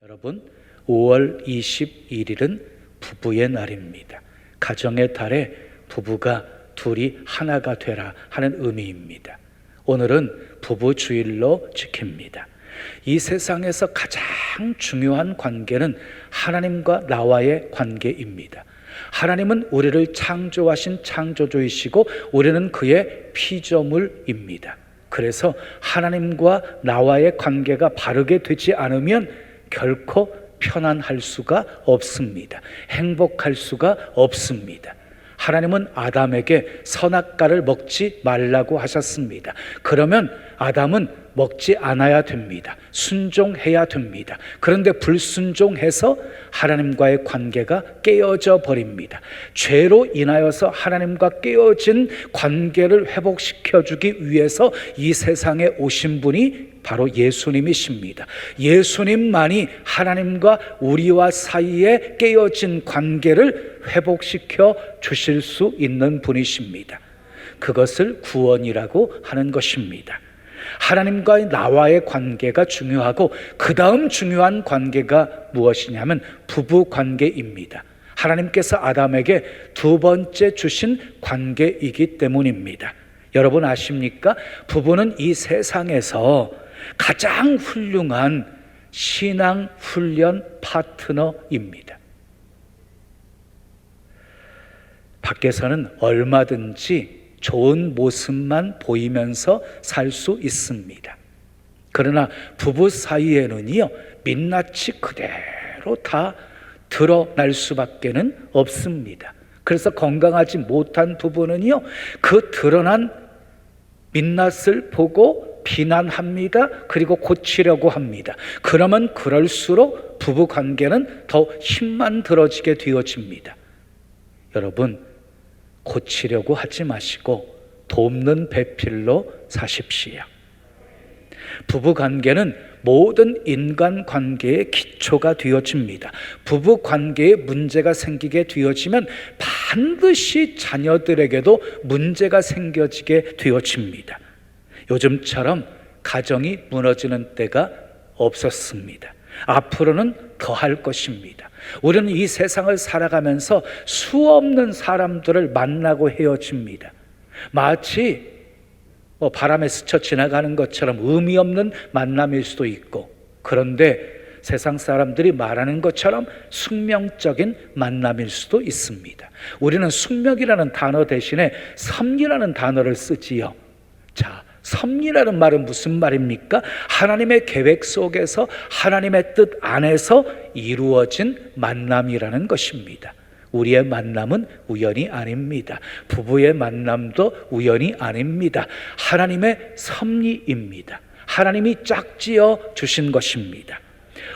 여러분, 5월 21일은 부부의 날입니다. 가정의 달에 부부가 둘이 하나가 되라 하는 의미입니다. 오늘은 부부 주일로 지킵니다. 이 세상에서 가장 중요한 관계는 하나님과 나와의 관계입니다. 하나님은 우리를 창조하신 창조주이시고 우리는 그의 피조물입니다. 그래서 하나님과 나와의 관계가 바르게 되지 않으면 결코 편안할 수가 없습니다. 행복할 수가 없습니다. 하나님은 아담에게 선악과를 먹지 말라고 하셨습니다. 그러면 아담은 먹지 않아야 됩니다. 순종해야 됩니다. 그런데 불순종해서 하나님과의 관계가 깨어져 버립니다. 죄로 인하여서 하나님과 깨어진 관계를 회복시켜주기 위해서 이 세상에 오신 분이 바로 예수님이십니다. 예수님만이 하나님과 우리와 사이에 깨어진 관계를 회복시켜 주실 수 있는 분이십니다. 그것을 구원이라고 하는 것입니다. 하나님과의 나와의 관계가 중요하고 그 다음 중요한 관계가 무엇이냐면 부부 관계입니다. 하나님께서 아담에게 두 번째 주신 관계이기 때문입니다. 여러분 아십니까? 부부는 이 세상에서 가장 훌륭한 신앙 훈련 파트너입니다. 밖에서는 얼마든지 좋은 모습만 보이면서 살 수 있습니다. 그러나 부부 사이에는요, 민낯이 그대로 다 드러날 수밖에는 없습니다. 그래서 건강하지 못한 부부는요, 그 드러난 민낯을 보고 비난합니다. 그리고 고치려고 합니다. 그러면 그럴수록 부부 관계는 더 힘만 들어지게 되어집니다. 여러분, 고치려고 하지 마시고 돕는 배필로 사십시오. 부부 관계는 모든 인간 관계의 기초가 되어집니다. 부부 관계에 문제가 생기게 되어지면 반드시 자녀들에게도 문제가 생겨지게 되어집니다. 요즘처럼 가정이 무너지는 때가 없었습니다. 앞으로는 더 할 것입니다. 우리는 이 세상을 살아가면서 수없는 사람들을 만나고 헤어집니다. 마치 바람에 스쳐 지나가는 것처럼 의미 없는 만남일 수도 있고, 그런데 세상 사람들이 말하는 것처럼 숙명적인 만남일 수도 있습니다. 우리는 숙명이라는 단어 대신에 섭리라는 단어를 쓰지요. 자, 섭리라는 말은 무슨 말입니까? 하나님의 계획 속에서 하나님의 뜻 안에서 이루어진 만남이라는 것입니다. 우리의 만남은 우연이 아닙니다. 부부의 만남도 우연이 아닙니다. 하나님의 섭리입니다. 하나님이 짝지어 주신 것입니다.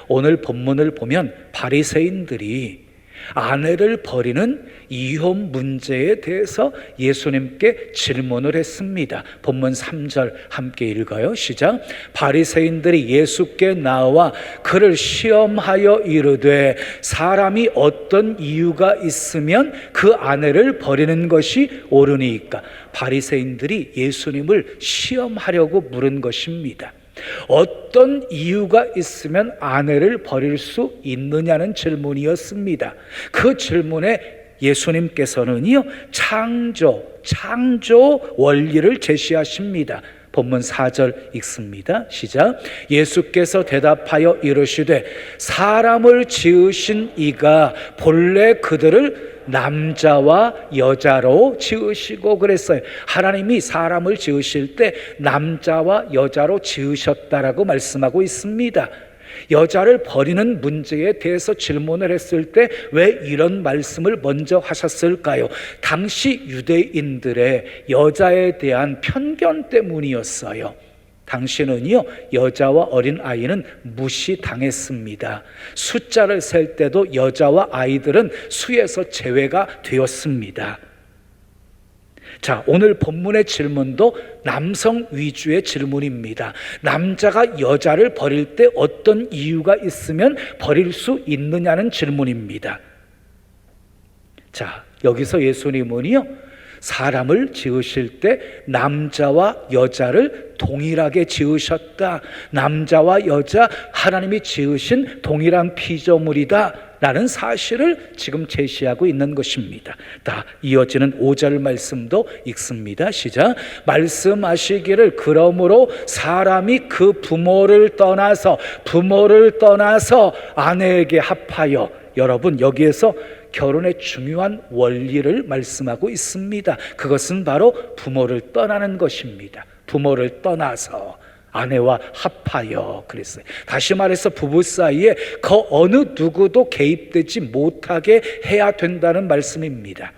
오늘 본문을 보면 바리새인들이 아내를 버리는 이혼 문제에 대해서 예수님께 질문을 했습니다. 본문 3절 함께 읽어요. 시작. 바리새인들이 예수께 나와 그를 시험하여 이르되 사람이 어떤 이유가 있으면 그 아내를 버리는 것이 옳으니까. 바리새인들이 예수님을 시험하려고 물은 것입니다. 어떤 이유가 있으면 아내를 버릴 수 있느냐는 질문이었습니다. 그 질문에 예수님께서는요, 창조 원리를 제시하십니다. 본문 4절 읽습니다. 시작. 예수께서 대답하여 이르시되 사람을 지으신 이가 본래 그들을 남자와 여자로 지으시고 그랬어요. 하나님이 사람을 지으실 때 남자와 여자로 지으셨다라고 말씀하고 있습니다. 여자를 버리는 문제에 대해서 질문을 했을 때 왜 이런 말씀을 먼저 하셨을까요? 당시 유대인들의 여자에 대한 편견 때문이었어요. 당시는요, 여자와 어린 아이는 무시당했습니다. 숫자를 셀 때도 여자와 아이들은 수에서 제외가 되었습니다. 자, 오늘 본문의 질문도 남성 위주의 질문입니다. 남자가 여자를 버릴 때 어떤 이유가 있으면 버릴 수 있느냐는 질문입니다. 자, 여기서 예수님은요, 사람을 지으실 때 남자와 여자를 동일하게 지으셨다. 남자와 여자 하나님이 지으신 동일한 피조물이다 라는 사실을 지금 제시하고 있는 것입니다. 다 이어지는 5절 말씀도 읽습니다. 시작. 말씀하시기를 그러므로 사람이 그 부모를 떠나서 아내에게 합하여. 여러분, 여기에서 결혼의 중요한 원리를 말씀하고 있습니다. 그것은 바로 부모를 떠나는 것입니다. 부모를 떠나서 아내와 합하여 그랬어요. 다시 말해서 부부 사이에 그 어느 누구도 개입되지 못하게 해야 된다는 말씀입니다.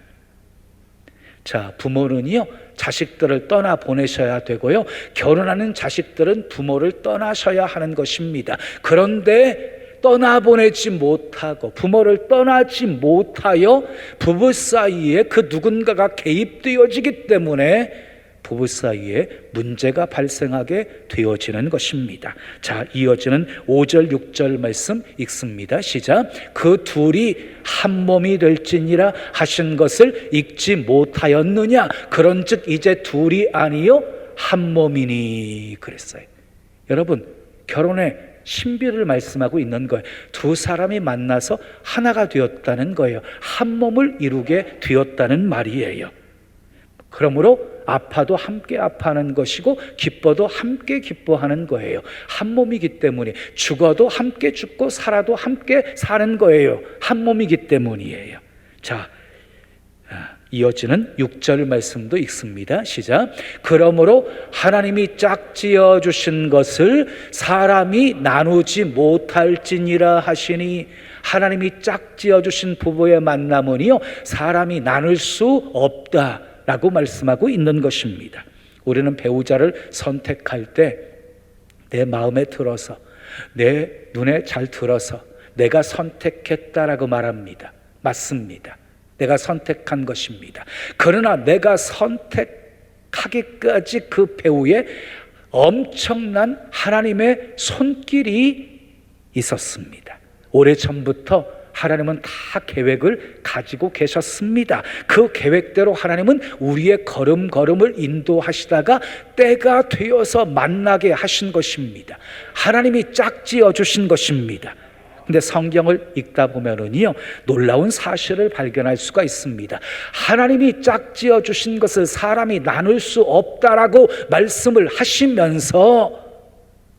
자, 부모는요, 자식들을 떠나 보내셔야 되고요, 결혼하는 자식들은 부모를 떠나셔야 하는 것입니다. 그런데 떠나보내지 못하고 부모를 떠나지 못하여 부부 사이에 그 누군가가 개입되어지기 때문에 부부 사이에 문제가 발생하게 되어지는 것입니다. 자, 이어지는 5절 6절 말씀 읽습니다. 시작. 그 둘이 한 몸이 될지니라 하신 것을 읽지 못하였느냐. 그런즉 이제 둘이 아니요 한 몸이니 그랬어요. 여러분, 결혼의 신비를 말씀하고 있는 거예요. 두 사람이 만나서 하나가 되었다는 거예요. 한 몸을 이루게 되었다는 말이에요. 그러므로 아파도 함께 아파하는 것이고 기뻐도 함께 기뻐하는 거예요. 한 몸이기 때문에 죽어도 함께 죽고 살아도 함께 사는 거예요. 한 몸이기 때문이에요. 자, 이어지는 6절 말씀도 읽습니다. 시작. 그러므로 하나님이 짝지어 주신 것을 사람이 나누지 못할지니라 하시니. 하나님이 짝지어 주신 부부의 만남은요, 사람이 나눌 수 없다 라고 말씀하고 있는 것입니다. 우리는 배우자를 선택할 때 내 마음에 들어서, 내 눈에 잘 들어서 내가 선택했다라고 말합니다. 맞습니다. 내가 선택한 것입니다. 그러나 내가 선택하기까지 그 배우에 엄청난 하나님의 손길이 있었습니다. 오래전부터 하나님은 다 계획을 가지고 계셨습니다. 그 계획대로 하나님은 우리의 걸음걸음을 인도하시다가 때가 되어서 만나게 하신 것입니다. 하나님이 짝지어 주신 것입니다. 근데 성경을 읽다 보면은요, 놀라운 사실을 발견할 수가 있습니다. 하나님이 짝지어 주신 것을 사람이 나눌 수 없다라고 말씀을 하시면서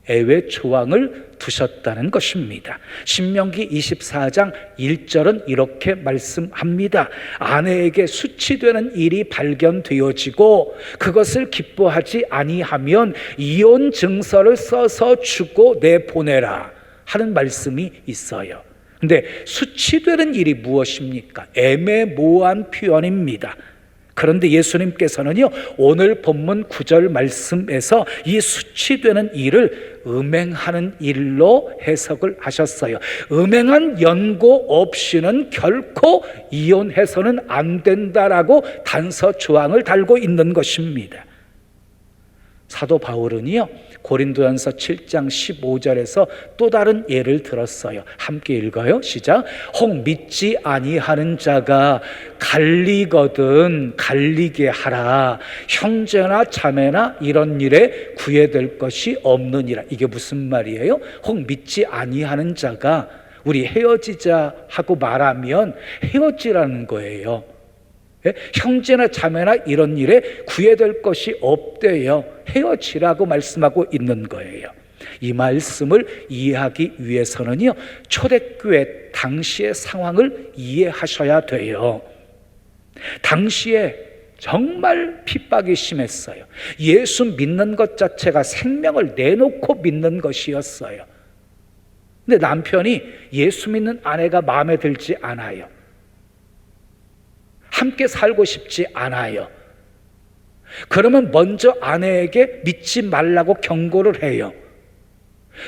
애외 조항을 두셨다는 것입니다. 신명기 24장 1절은 이렇게 말씀합니다. 아내에게 수치되는 일이 발견되어지고 그것을 기뻐하지 아니하면 이혼 증서를 써서 주고 내보내라 하는 말씀이 있어요. 근데 수치되는 일이 무엇입니까? 애매모호한 표현입니다. 그런데 예수님께서는요, 오늘 본문 9절 말씀에서 이 수치되는 일을 음행하는 일로 해석을 하셨어요. 음행한 연고 없이는 결코 이혼해서는 안 된다라고 단서 조항을 달고 있는 것입니다. 사도 바울은요, 고린도전서 7장 15절에서 또 다른 예를 들었어요. 함께 읽어요. 시작. 혹 믿지 아니하는 자가 갈리거든 갈리게 하라. 형제나 자매나 이런 일에 구애될 것이 없느니라. 이게 무슨 말이에요? 혹 믿지 아니하는 자가, 우리 헤어지자 하고 말하면 헤어지라는 거예요. 형제나 자매나 이런 일에 구애될 것이 없대요. 헤어지라고 말씀하고 있는 거예요. 이 말씀을 이해하기 위해서는요, 초대교회 당시의 상황을 이해하셔야 돼요. 당시에 정말 핍박이 심했어요. 예수 믿는 것 자체가 생명을 내놓고 믿는 것이었어요. 근데 남편이 예수 믿는 아내가 마음에 들지 않아요. 함께 살고 싶지 않아요. 그러면 먼저 아내에게 믿지 말라고 경고를 해요.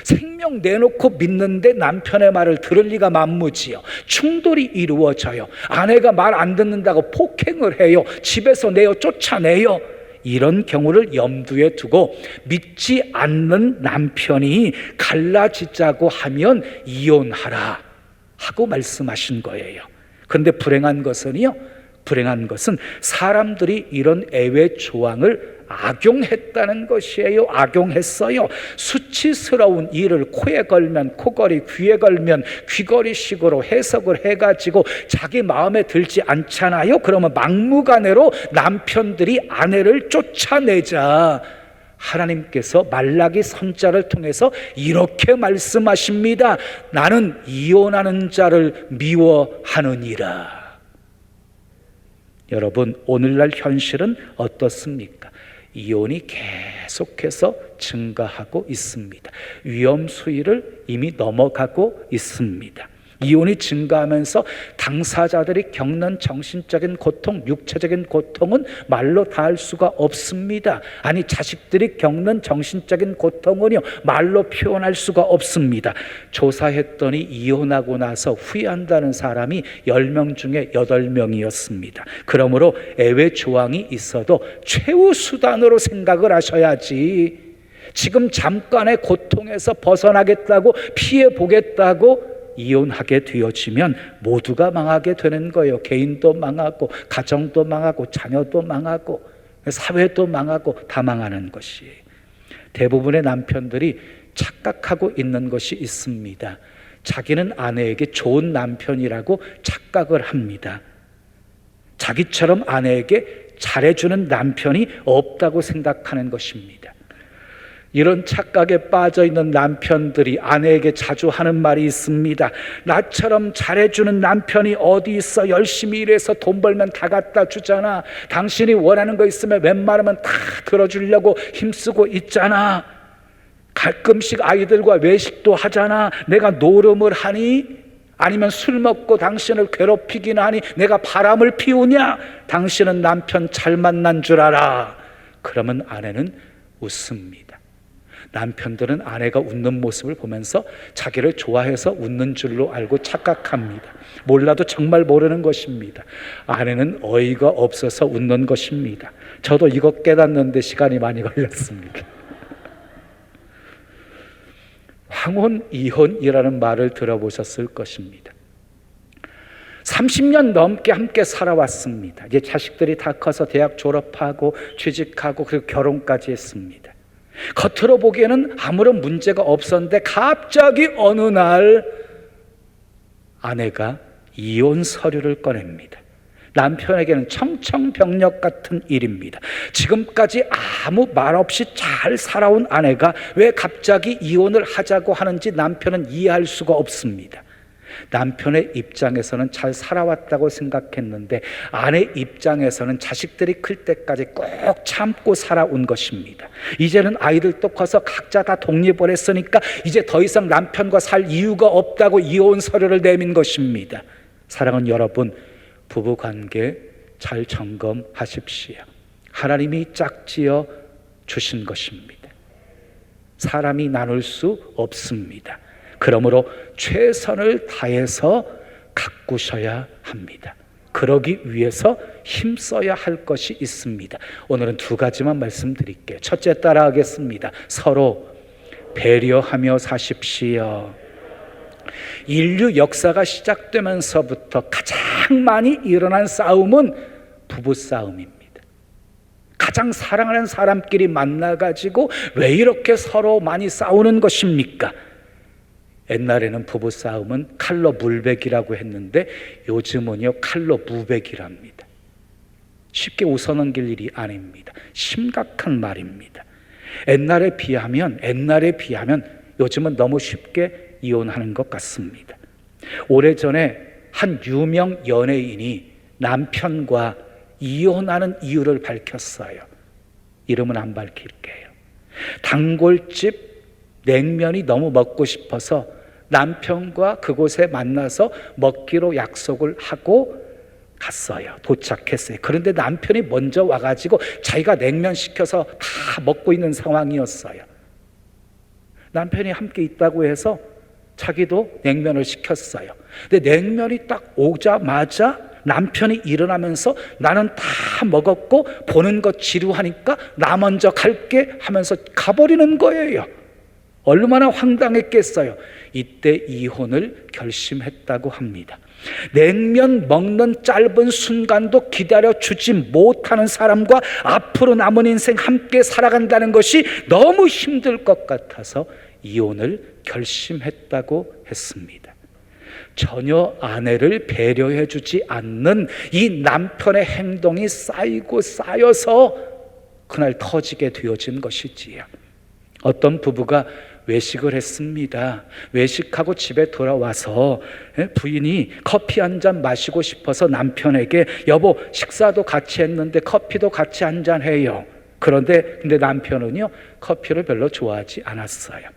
생명 내놓고 믿는데 남편의 말을 들을 리가 만무지요. 충돌이 이루어져요. 아내가 말 안 듣는다고 폭행을 해요. 집에서 내어 쫓아내요. 이런 경우를 염두에 두고 믿지 않는 남편이 갈라지자고 하면 이혼하라 하고 말씀하신 거예요. 그런데 불행한 것은요, 불행한 것은 사람들이 이런 애외 조항을 악용했다는 것이에요. 악용했어요. 수치스러운 일을 코에 걸면 코걸이, 귀에 걸면 귀걸이식으로 해석을 해가지고 자기 마음에 들지 않잖아요. 그러면 막무가내로 남편들이 아내를 쫓아내자 하나님께서 말라기 선자를 통해서 이렇게 말씀하십니다. 나는 이혼하는 자를 미워하느니라. 여러분, 오늘날 현실은 어떻습니까? 이혼이 계속해서 증가하고 있습니다. 위험 수위를 이미 넘어가고 있습니다. 이혼이 증가하면서 당사자들이 겪는 정신적인 고통, 육체적인 고통은 말로 다할 수가 없습니다. 아니, 자식들이 겪는 정신적인 고통은요, 말로 표현할 수가 없습니다. 조사했더니 이혼하고 나서 후회한다는 사람이 10명 중에 8명이었습니다. 그러므로 애외 조항이 있어도 최후 수단으로 생각을 하셔야지, 지금 잠깐의 고통에서 벗어나겠다고, 피해 보겠다고 이혼하게 되어지면 모두가 망하게 되는 거예요. 개인도 망하고, 가정도 망하고, 자녀도 망하고, 사회도 망하고, 다 망하는 것이. 대부분의 남편들이 착각하고 있는 것이 있습니다. 자기는 아내에게 좋은 남편이라고 착각을 합니다. 자기처럼 아내에게 잘해주는 남편이 없다고 생각하는 것입니다. 이런 착각에 빠져 있는 남편들이 아내에게 자주 하는 말이 있습니다. 나처럼 잘해주는 남편이 어디 있어? 열심히 일해서 돈 벌면 다 갖다 주잖아. 당신이 원하는 거 있으면 웬만하면 다 들어주려고 힘쓰고 있잖아. 가끔씩 아이들과 외식도 하잖아. 내가 노름을 하니? 아니면 술 먹고 당신을 괴롭히기나 하니 내가 바람을 피우냐? 당신은 남편 잘 만난 줄 알아. 그러면 아내는 웃습니다. 남편들은 아내가 웃는 모습을 보면서 자기를 좋아해서 웃는 줄로 알고 착각합니다. 몰라도 정말 모르는 것입니다. 아내는 어이가 없어서 웃는 것입니다. 저도 이거 깨닫는데 시간이 많이 걸렸습니다. 황혼 이혼이라는 말을 들어보셨을 것입니다. 30년 넘게 함께 살아왔습니다. 이제 자식들이 다 커서 대학 졸업하고 취직하고 그리고 결혼까지 했습니다. 겉으로 보기에는 아무런 문제가 없었는데 갑자기 어느 날 아내가 이혼 서류를 꺼냅니다. 남편에게는 청천벽력 같은 일입니다. 지금까지 아무 말 없이 잘 살아온 아내가 왜 갑자기 이혼을 하자고 하는지 남편은 이해할 수가 없습니다. 남편의 입장에서는 잘 살아왔다고 생각했는데 아내 입장에서는 자식들이 클 때까지 꼭 참고 살아온 것입니다. 이제는 아이들도 커서 각자 다 독립을 했으니까 이제 더 이상 남편과 살 이유가 없다고 이혼 서류를 내민 것입니다. 사랑하는 여러분, 부부관계 잘 점검하십시오. 하나님이 짝지어 주신 것입니다. 사람이 나눌 수 없습니다. 그러므로 최선을 다해서 가꾸셔야 합니다. 그러기 위해서 힘써야 할 것이 있습니다. 오늘은 2가지만 말씀드릴게요. 첫째, 따라하겠습니다. 서로 배려하며 사십시오. 인류 역사가 시작되면서부터 가장 많이 일어난 싸움은 부부싸움입니다. 가장 사랑하는 사람끼리 만나가지고 왜 이렇게 서로 많이 싸우는 것입니까? 옛날에는 부부싸움은 칼로 물베기라고 했는데 요즘은요 칼로 무베기랍니다. 쉽게 웃어넘길 일이 아닙니다. 심각한 말입니다. 옛날에 비하면 요즘은 너무 쉽게 이혼하는 것 같습니다. 오래전에 한 유명 연예인이 남편과 이혼하는 이유를 밝혔어요. 이름은 안 밝힐게요. 단골집 냉면이 너무 먹고 싶어서 남편과 그곳에 만나서 먹기로 약속을 하고 갔어요. 도착했어요. 그런데 남편이 먼저 와가지고 자기가 냉면 시켜서 다 먹고 있는 상황이었어요. 남편이 함께 있다고 해서 자기도 냉면을 시켰어요. 근데 냉면이 딱 오자마자 남편이 일어나면서 나는 다 먹었고 보는 것 지루하니까 나 먼저 갈게 하면서 가버리는 거예요. 얼마나 황당했겠어요. 이때 이혼을 결심했다고 합니다. 냉면 먹는 짧은 순간도 기다려주지 못하는 사람과 앞으로 남은 인생 함께 살아간다는 것이 너무 힘들 것 같아서 이혼을 결심했다고 했습니다. 전혀 아내를 배려해주지 않는 이 남편의 행동이 쌓이고 쌓여서 그날 터지게 되어진 것이지요. 어떤 부부가 외식을 했습니다. 외식하고 집에 돌아와서 부인이 커피 한 잔 마시고 싶어서 남편에게 여보 식사도 같이 했는데 커피도 같이 한 잔 해요. 근데 남편은요 커피를 별로 좋아하지 않았어요.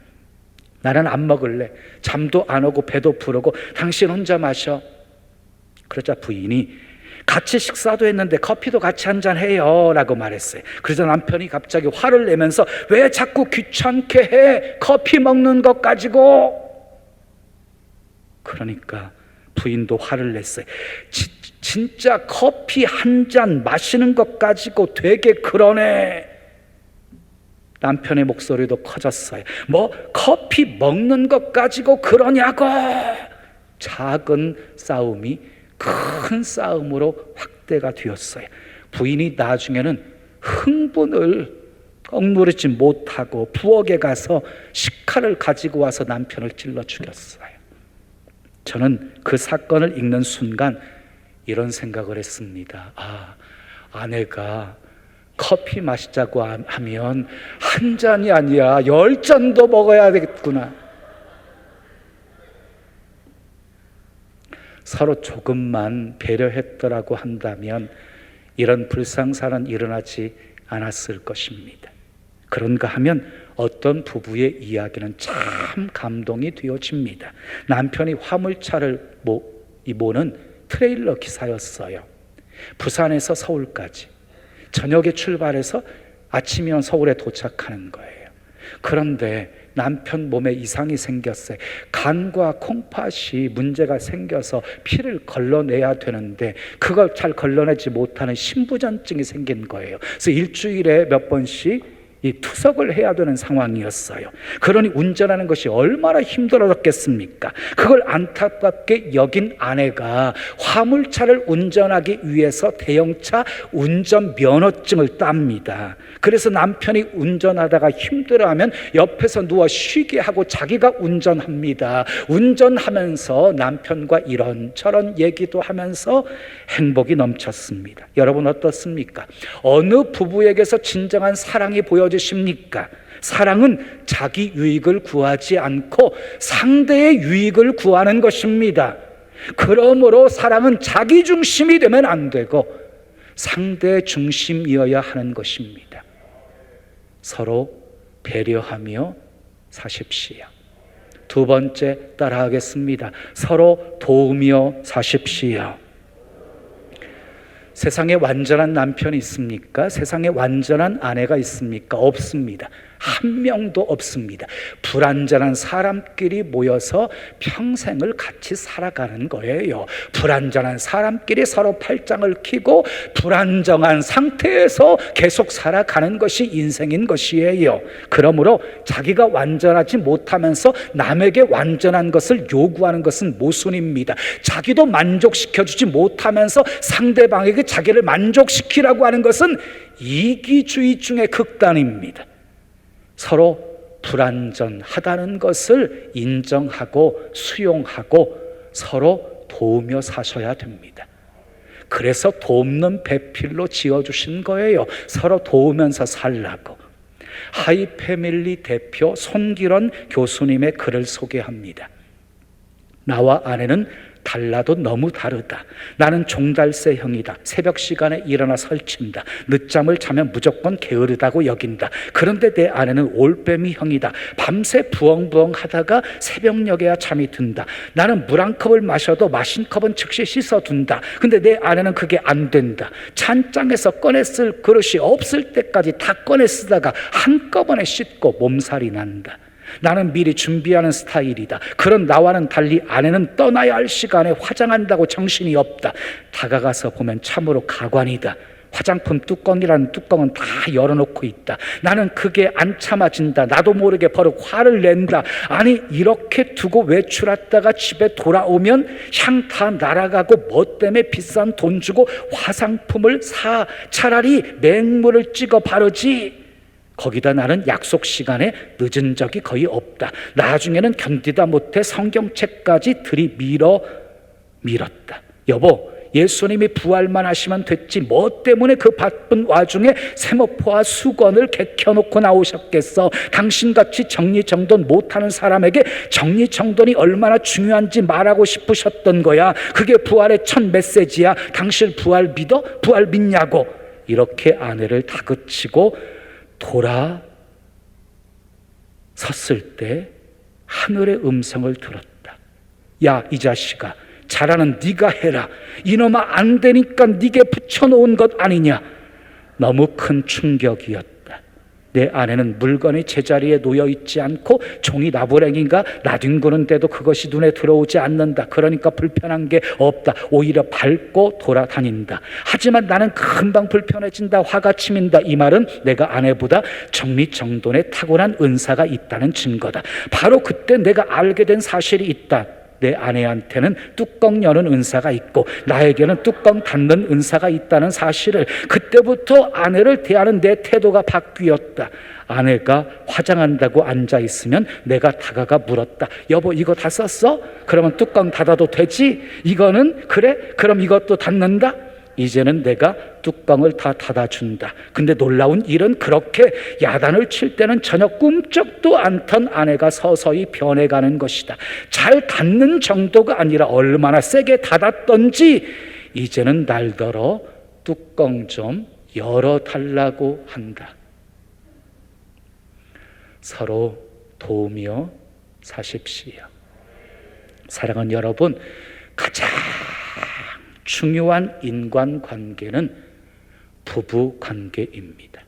나는 안 먹을래. 잠도 안 오고 배도 부르고 당신 혼자 마셔. 그러자 부인이 같이 식사도 했는데 커피도 같이 한 잔 해요 라고 말했어요. 그래서 남편이 갑자기 화를 내면서 왜 자꾸 귀찮게 해? 커피 먹는 것 가지고. 그러니까 부인도 화를 냈어요. 진짜 커피 한 잔 마시는 것 가지고 되게 그러네. 남편의 목소리도 커졌어요. 뭐 커피 먹는 것 가지고 그러냐고. 작은 싸움이 큰 싸움으로 확대가 되었어요. 부인이 나중에는 흥분을 억누르지 못하고 부엌에 가서 식칼을 가지고 와서 남편을 찔러 죽였어요. 저는 그 사건을 읽는 순간 이런 생각을 했습니다. 아내가 커피 마시자고 하면 한 잔이 아니라 10잔도 먹어야 되겠구나. 서로 조금만 배려했더라고 한다면 이런 불상사는 일어나지 않았을 것입니다. 그런가 하면 어떤 부부의 이야기는 참 감동이 되어집니다. 남편이 화물차를 모는 트레일러 기사였어요. 부산에서 서울까지 저녁에 출발해서 아침이면 서울에 도착하는 거예요. 그런데 남편 몸에 이상이 생겼어요. 간과 콩팥이 문제가 생겨서 피를 걸러내야 되는데 그걸 잘 걸러내지 못하는 신부전증이 생긴 거예요. 그래서 일주일에 몇 번씩 이 투석을 해야 되는 상황이었어요. 그러니 운전하는 것이 얼마나 힘들었겠습니까? 그걸 안타깝게 여긴 아내가 화물차를 운전하기 위해서 대형차 운전 면허증을 땁니다. 그래서 남편이 운전하다가 힘들어하면 옆에서 누워 쉬게 하고 자기가 운전합니다. 운전하면서 남편과 이런저런 얘기도 하면서 행복이 넘쳤습니다. 여러분 어떻습니까? 어느 부부에게서 진정한 사랑이 보여지십니까? 사랑은 자기 유익을 구하지 않고 상대의 유익을 구하는 것입니다. 그러므로 사랑은 자기 중심이 되면 안 되고 상대 중심이어야 하는 것입니다. 서로 배려하며 사십시오. 두 번째 따라하겠습니다. 서로 도우며 사십시오. 세상에 완전한 남편이 있습니까? 세상에 완전한 아내가 있습니까? 없습니다. 한 명도 없습니다. 불완전한 사람끼리 모여서 평생을 같이 살아가는 거예요. 불완전한 사람끼리 서로 팔짱을 끼고 불안정한 상태에서 계속 살아가는 것이 인생인 것이에요. 그러므로 자기가 완전하지 못하면서 남에게 완전한 것을 요구하는 것은 모순입니다. 자기도 만족시켜주지 못하면서 상대방에게 자기를 만족시키라고 하는 것은 이기주의 중의 극단입니다. 서로 불완전하다는 것을 인정하고 수용하고 서로 도우며 사셔야 됩니다. 그래서 돕는 배필로 지어주신 거예요. 서로 도우면서 살라고. 하이패밀리 대표 손기론 교수님의 글을 소개합니다. 나와 아내는 달라도 너무 다르다. 나는 종달새형이다. 새벽 시간에 일어나 설친다. 늦잠을 자면 무조건 게으르다고 여긴다. 그런데 내 아내는 올빼미형이다. 밤새 부엉부엉 하다가 새벽녘에야 잠이 든다. 나는 물 한 컵을 마셔도 마신 컵은 즉시 씻어둔다. 근데 내 아내는 그게 안 된다. 찬장에서 꺼내 쓸 그릇이 없을 때까지 다 꺼내 쓰다가 한꺼번에 씻고 몸살이 난다. 나는 미리 준비하는 스타일이다. 그런 나와는 달리 아내는 떠나야 할 시간에 화장한다고 정신이 없다. 다가가서 보면 참으로 가관이다. 화장품 뚜껑이라는 뚜껑은 다 열어놓고 있다. 나는 그게 안 참아진다. 나도 모르게 버럭 화를 낸다. 아니 이렇게 두고 외출했다가 집에 돌아오면 향 다 날아가고 뭐 때문에 비싼 돈 주고 화장품을 사. 차라리 맹물을 찍어 바르지. 거기다 나는 약속 시간에 늦은 적이 거의 없다. 나중에는 견디다 못해 성경책까지 밀었다. 여보, 예수님이 부활만 하시면 됐지 뭐 때문에 그 바쁜 와중에 세모포와 수건을 개켜놓고 나오셨겠어. 당신같이 정리정돈 못하는 사람에게 정리정돈이 얼마나 중요한지 말하고 싶으셨던 거야. 그게 부활의 첫 메시지야. 당신 부활 믿어? 부활 믿냐고. 이렇게 아내를 다그치고 돌아섰을 때 하늘의 음성을 들었다. 야, 이 자식아, 잘하는 네가 해라. 이놈아 안 되니까 네게 붙여놓은 것 아니냐. 너무 큰 충격이었다. 내 아내는 물건이 제자리에 놓여있지 않고 종이 나부랭인가 나뒹구는데도 그것이 눈에 들어오지 않는다. 그러니까 불편한 게 없다. 오히려 밟고 돌아다닌다. 하지만 나는 금방 불편해진다. 화가 치민다. 이 말은 내가 아내보다 정리정돈에 탁월한 은사가 있다는 증거다. 바로 그때 내가 알게 된 사실이 있다. 내 아내한테는 뚜껑 여는 은사가 있고 나에게는 뚜껑 닫는 은사가 있다는 사실을. 그때부터 아내를 대하는 내 태도가 바뀌었다. 아내가 화장한다고 앉아있으면 내가 다가가 물었다. 여보, 이거 다 썼어? 그러면 뚜껑 닫아도 되지? 이거는? 그래? 그럼 이것도 닫는다? 이제는 내가 뚜껑을 다 닫아준다. 근데 놀라운 일은 그렇게 야단을 칠 때는 전혀 꿈쩍도 않던 아내가 서서히 변해가는 것이다. 잘 닫는 정도가 아니라 얼마나 세게 닫았던지 이제는 날더러 뚜껑 좀 열어달라고 한다. 서로 도우며 사십시오. 사랑하는 여러분, 가장 중요한 인간관계는 부부관계입니다.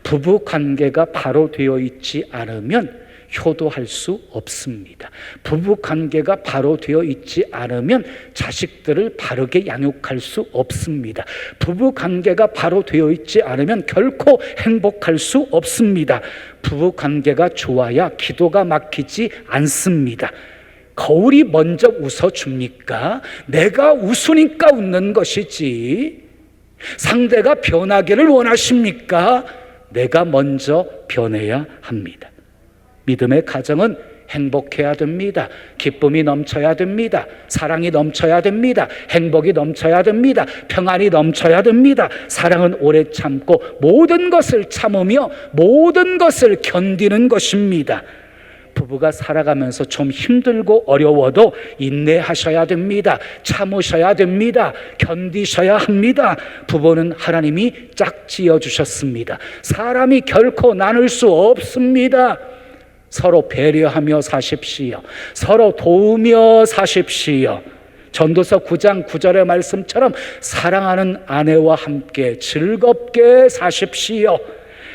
부부관계가 바로 되어 있지 않으면 효도할 수 없습니다. 부부관계가 바로 되어 있지 않으면 자식들을 바르게 양육할 수 없습니다. 부부관계가 바로 되어 있지 않으면 결코 행복할 수 없습니다. 부부관계가 좋아야 기도가 막히지 않습니다. 거울이 먼저 웃어줍니까? 내가 웃으니까 웃는 것이지. 상대가 변하기를 원하십니까? 내가 먼저 변해야 합니다. 믿음의 가정은 행복해야 됩니다. 기쁨이 넘쳐야 됩니다. 사랑이 넘쳐야 됩니다. 행복이 넘쳐야 됩니다. 평안이 넘쳐야 됩니다. 사랑은 오래 참고 모든 것을 참으며 모든 것을 견디는 것입니다. 부부가 살아가면서 좀 힘들고 어려워도 인내하셔야 됩니다. 참으셔야 됩니다. 견디셔야 합니다. 부부는 하나님이 짝지어 주셨습니다. 사람이 결코 나눌 수 없습니다. 서로 배려하며 사십시오. 서로 도우며 사십시오. 전도서 9장 9절의 말씀처럼 사랑하는 아내와 함께 즐겁게 사십시오.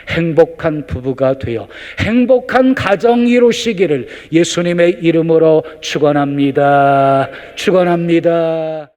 행복한 부부가 되어 행복한 가정 이루시기를 예수님의 이름으로 축원합니다. 축원합니다.